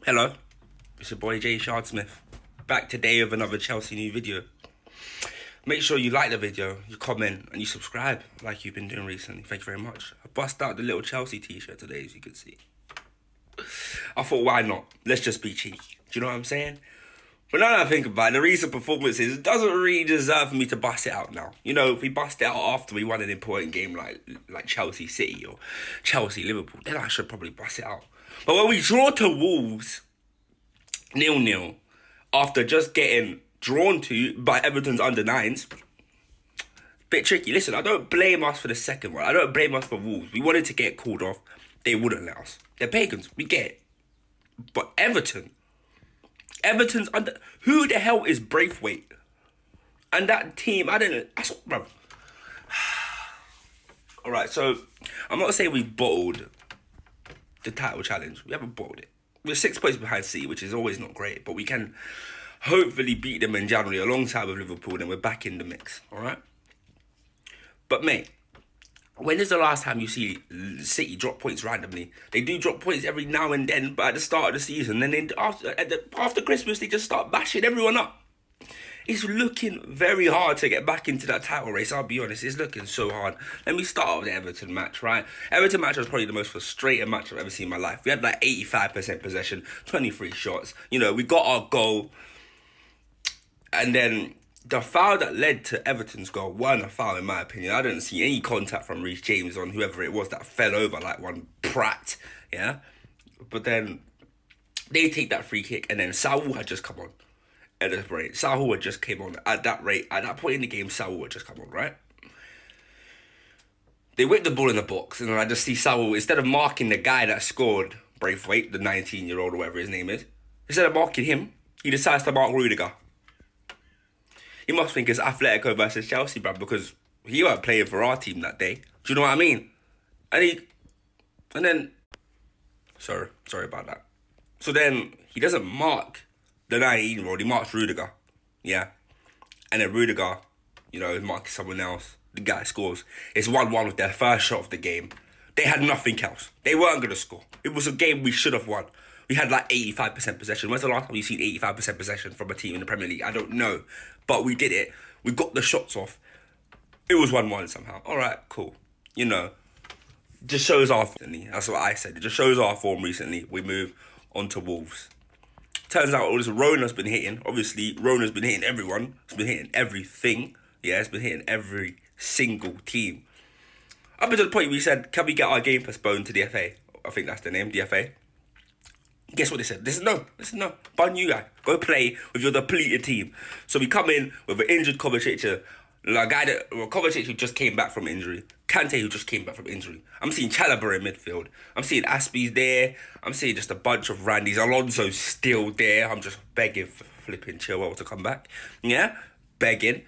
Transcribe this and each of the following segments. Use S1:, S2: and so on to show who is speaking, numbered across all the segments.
S1: Hello, it's your boy Jay Shardsmith, back today with another Chelsea new video. Make sure you like the video, you comment, and you subscribe like you've been doing recently. Thank you very much. I bust out the little Chelsea t-shirt today, as you can see. I thought, why not? Let's just be cheeky. Do you know what I'm saying? But now that I think about it, the recent performances doesn't really deserve me to bust it out now. You know, if we bust it out after we won an important game like Chelsea City or Chelsea Liverpool, then I should probably bust it out. But when we draw to Wolves 0-0 after just getting drawn to by Everton's under-9s, bit tricky. Listen, I don't blame us for the second one. I don't blame us for Wolves. We wanted to get called off. They wouldn't let us. They're pagans. We get it. But Everton's under... Who the hell is Braithwaite? And that team, I don't know. Bro. Alright, so I'm not saying we've bottled the title challenge. We haven't bottled it. We're 6 points behind City, which is always not great, but we can hopefully beat them in January alongside with Liverpool, and we're back in the mix, alright? But mate, when is the last time you see City drop points randomly? They do drop points every now and then, but at the start of the season, then after Christmas, they just start bashing everyone up. It's looking very hard to get back into that title race, I'll be honest. It's looking so hard. Let me start with the Everton match, right? Everton match was probably the most frustrating match I've ever seen in my life. We had like 85% possession, 23 shots. You know, we got our goal. And then the foul that led to Everton's goal wasn't a foul in my opinion. I didn't see any contact from Reece James on whoever it was that fell over like one prat, yeah? But then they take that free kick and then Saul had just come on. At this rate, Saul had just came on at that rate. At that point in the game, Saul had just come on, right? They whip the ball in the box, and then I just see Saul, instead of marking the guy that scored Braithwaite, the 19-year-old or whatever his name is, instead of marking him, he decides to mark Rudiger. He must think it's Atletico versus Chelsea, bruv, because he weren't playing for our team that day. Do you know what I mean? And then, sorry about that. So then he doesn't mark the 19-year-old, he marks Rudiger, yeah? And then Rudiger, you know, is marking someone else. The guy scores. It's 1-1 with their first shot of the game. They had nothing else. They weren't going to score. It was a game we should have won. We had like 85% possession. When's the last time you've seen 85% possession from a team in the Premier League? I don't know. But we did it. We got the shots off. It was 1-1 somehow. All right, cool. You know, just shows our form. That's what I said. It just shows our form recently. We move on to Wolves. Turns out all this Rona's been hitting. Obviously, Rona's been hitting everyone. It's been hitting everything. Yeah, it's been hitting every single team. Up until the point we said, can we get our game postponed to the FA? I think that's the name, the FA. Guess what they said? They said, no. Bun you guy. Go play with your depleted team. So we come in with an injured Kovacic, Kovacic who just came back from injury. Kante who just came back from injury. I'm seeing Chalobah in midfield. I'm seeing Aspie's there. I'm seeing just a bunch of Randys. Alonso's still there. I'm just begging for flipping Chilwell to come back. Yeah? Begging.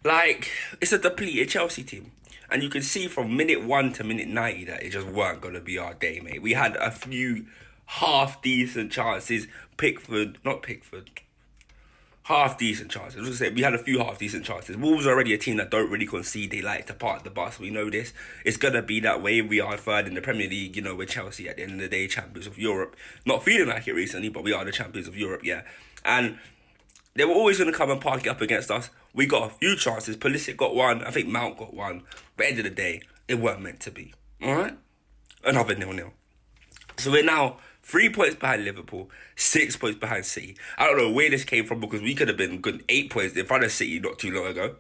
S1: Like, it's a depleted Chelsea team. And you can see from minute 1 to minute 90 that it just weren't going to be our day, mate. We had a few half-decent chances. Half-decent chances. I was going to say, we had a few half-decent chances. Wolves are already a team that don't really concede. They like to park the bus. We know this. It's going to be that way. We are third in the Premier League. You know, we're Chelsea at the end of the day, champions of Europe. Not feeling like it recently, but we are the champions of Europe, yeah. And they were always going to come and park it up against us. We got a few chances. Pulisic got one. I think Mount got one. But at the end of the day, it weren't meant to be. All right? Another 0-0. So we're now 3 points behind Liverpool, 6 points behind City. I don't know where this came from because we could have been good 8 points in front of City not too long ago.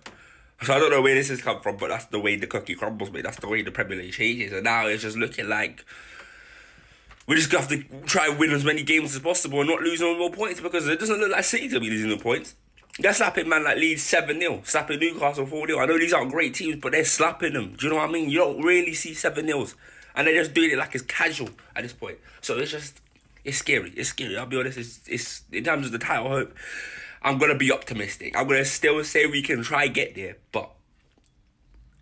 S1: So I don't know where this has come from, but that's the way the cookie crumbles, mate. That's the way the Premier League changes. And now it's just looking like we're just going to have to try and win as many games as possible and not lose no more points because it doesn't look like City's going to be losing no points. They're slapping man like Leeds 7-0, slapping Newcastle 4-0. I know these aren't great teams, but they're slapping them. Do you know what I mean? You don't really see 7-0s. And they're just doing it like it's casual at this point. So it's scary. It's scary. I'll be honest. It's in terms of the title hope, I'm going to be optimistic. I'm going to still say we can try get there, but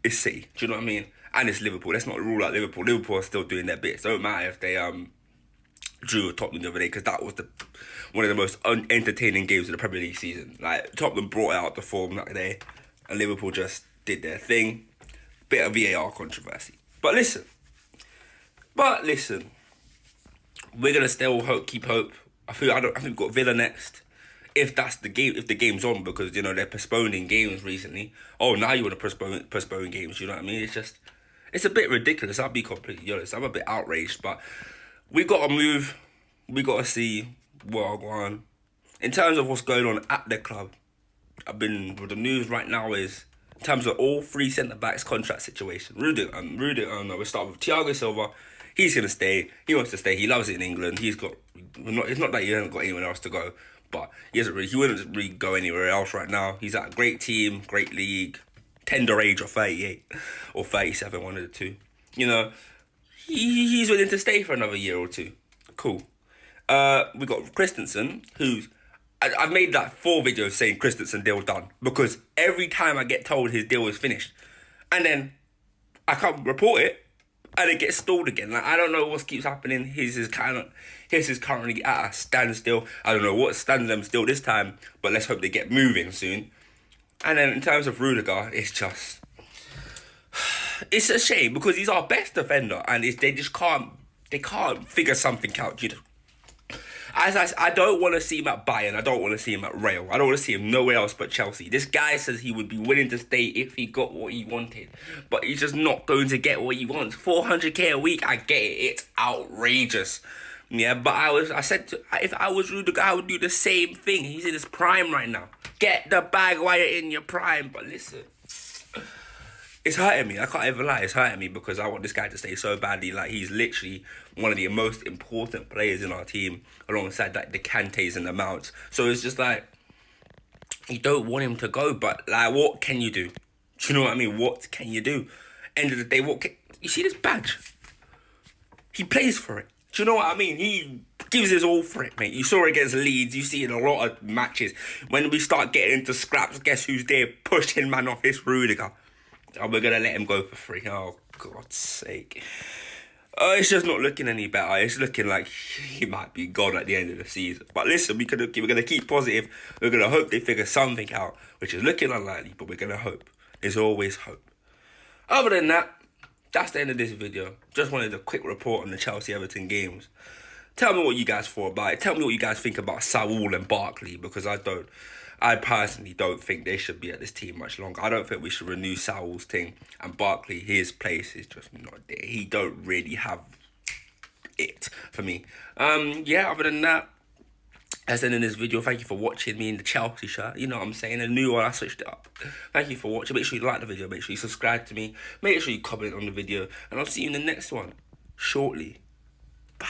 S1: it's City. Do you know what I mean? And it's Liverpool. Let's not rule out Liverpool. Liverpool are still doing their bits. Don't matter if they drew with Tottenham the other day because that was one of the most entertaining games of the Premier League season. Like, Tottenham brought out the form that day and Liverpool just did their thing. Bit of VAR controversy. But listen, we're going to still keep hope. I think we've got Villa next. If that's the game, if the game's on, because you know they're postponing games recently. Oh, now you want to postpone games? You know what I mean? It's a bit ridiculous. I'll be completely honest. I'm a bit outraged, but we got to move. We got to see what are going on in terms of what's going on at the club. With the news right now is in terms of all three centre backs contract situation. Rudiger. We'll start with Thiago Silva. He's gonna stay. He wants to stay. He loves it in England. It's not that he hasn't got anyone else to go. But he wouldn't really go anywhere else right now. He's at a great team, great league, tender age of 38 or 37, one of the two. You know, he's willing to stay for another year or two. Cool. We got Christensen, I've made like 4 videos saying Christensen deal done, because every time I get told his deal is finished, and then I can't report it, and it gets stalled again. Like, I don't know what keeps happening. His is currently at a standstill. I don't know what stands them still this time, but let's hope they get moving soon. And then in terms of Rudiger, it's a shame, because he's our best defender, and they can't figure something out. You know, I don't want to see him at Bayern. I don't want to see him at Real. I don't want to see him nowhere else but Chelsea. This guy says he would be willing to stay if he got what he wanted, but he's just not going to get what he wants. 400k a week, I get it. It's outrageous. Yeah, but if I was Rudiger, I would do the same thing. He's in his prime right now. Get the bag while you're in your prime. But listen, it's hurting me. I can't even lie. It's hurting me because I want this guy to stay so badly. Like, he's literally one of the most important players in our team, alongside like the Kantes and the Mounts. So it's just like, you don't want him to go, but like, what can you do? Do you know what I mean? What can you do? End of the day, you see this badge? He plays for it. Do you know what I mean? He gives his all for it, mate. You saw it against Leeds. You see it in a lot of matches. When we start getting into scraps, guess who's there pushing man off? It's Rudiger. And we're going to let him go for free. Oh, God's sake. It's just not looking any better. It's looking like he might be gone at the end of the season. But listen, we're going to keep positive. We're going to hope they figure something out, which is looking unlikely, but we're going to hope. There's always hope. Other than that, that's the end of this video. Just wanted a quick report on the Chelsea-Everton games. Tell me what you guys thought about it. Tell me what you guys think about Saul and Barkley, because I personally don't think they should be at this team much longer. I don't think we should renew Saul's thing. And Barkley, his place is just not there. He don't really have it for me. Yeah, other than that, that's the end of this video. Thank you for watching me in the Chelsea shirt. You know what I'm saying? A new one, I switched it up. Thank you for watching. Make sure you like the video. Make sure you subscribe to me. Make sure you comment on the video. And I'll see you in the next one shortly. Bye.